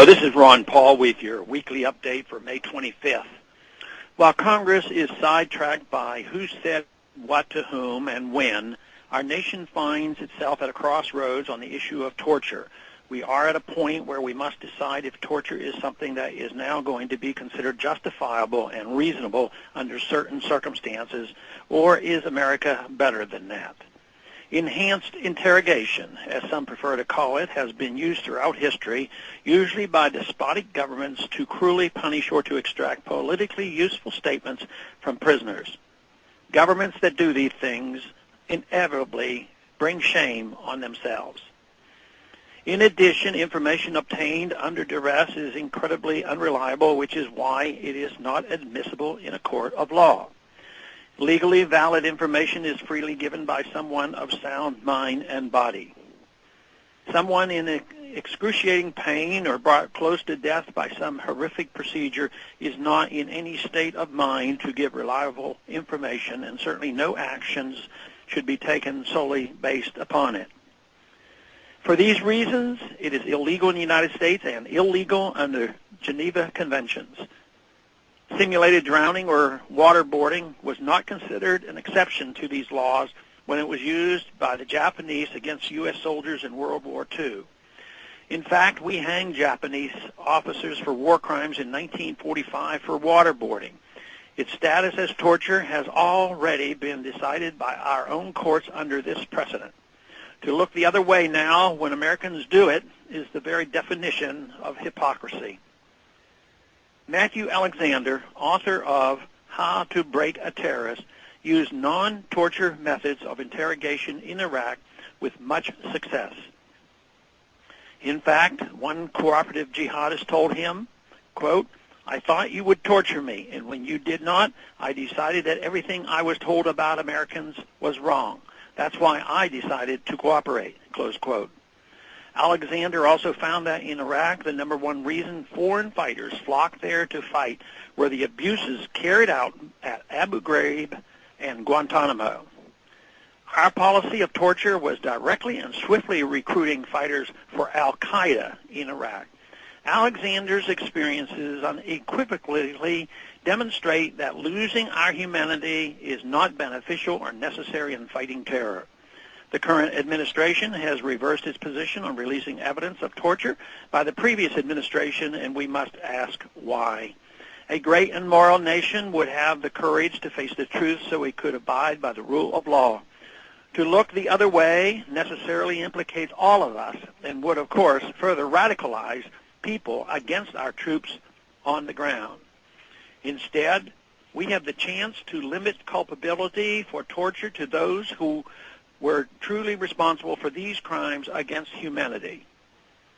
Hello, this is Ron Paul with your weekly update for May 25th. While Congress is sidetracked by who said what to whom and when, our nation finds itself at a crossroads on the issue of torture. We are at a point where we must decide if torture is something that is now going to be considered justifiable and reasonable under certain circumstances, or is America better than that? Enhanced interrogation, as some prefer to call it, has been used throughout history, usually by despotic governments to cruelly punish or to extract politically useful statements from prisoners. Governments that do these things inevitably bring shame on themselves. In addition, information obtained under duress is incredibly unreliable, which is why it is not admissible in a court of law. Legally valid information is freely given by someone of sound mind and body. Someone in excruciating pain or brought close to death by some horrific procedure is not in any state of mind to give reliable information, and certainly no actions should be taken solely based upon it. For these reasons, it is illegal in the United States and illegal under Geneva Conventions. Simulated drowning or waterboarding was not considered an exception to these laws when it was used by the Japanese against U.S. soldiers in World War II. In fact, we hanged Japanese officers for war crimes in 1945 for waterboarding. Its status as torture has already been decided by our own courts under this precedent. To look the other way now when Americans do it is the very definition of hypocrisy. Matthew Alexander, author of How to Break a Terrorist, used non-torture methods of interrogation in Iraq with much success. In fact, one cooperative jihadist told him, quote, "I thought you would torture me, and when you did not, I decided that everything I was told about Americans was wrong. That's why I decided to cooperate," close quote. Alexander also found that in Iraq, the number one reason foreign fighters flocked there to fight were the abuses carried out at Abu Ghraib and Guantanamo. Our policy of torture was directly and swiftly recruiting fighters for al-Qaeda in Iraq. Alexander's experiences unequivocally demonstrate that losing our humanity is not beneficial or necessary in fighting terror. The current administration has reversed its position on releasing evidence of torture by the previous administration, and we must ask why. A great and moral nation would have the courage to face the truth so it could abide by the rule of law. To look the other way necessarily implicates all of us and would, of course, further radicalize people against our troops on the ground. Instead, we have the chance to limit culpability for torture to those who were truly responsible for these crimes against humanity.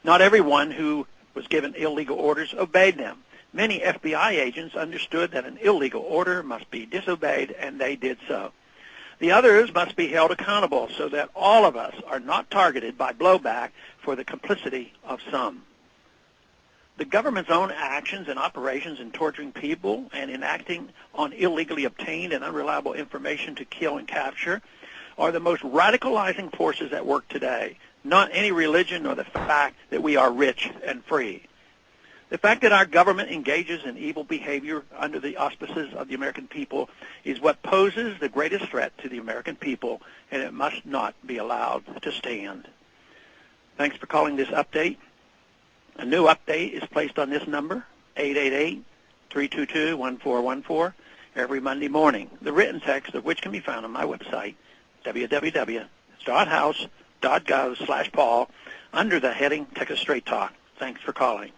Not everyone who was given illegal orders obeyed them. Many FBI agents understood that an illegal order must be disobeyed, and they did so. The others must be held accountable so that all of us are not targeted by blowback for the complicity of some. The government's own actions and operations in torturing people and in acting on illegally obtained and unreliable information to kill and capture are the most radicalizing forces at work today, not any religion or the fact that we are rich and free. The fact that our government engages in evil behavior under the auspices of the American people is what poses the greatest threat to the American people, and it must not be allowed to stand. Thanks for calling this update. A new update is placed on this number, 888-322-1414, every Monday morning, the written text of which can be found on my website, www.house.gov/Paul, under the heading Texas Straight Talk. Thanks for calling.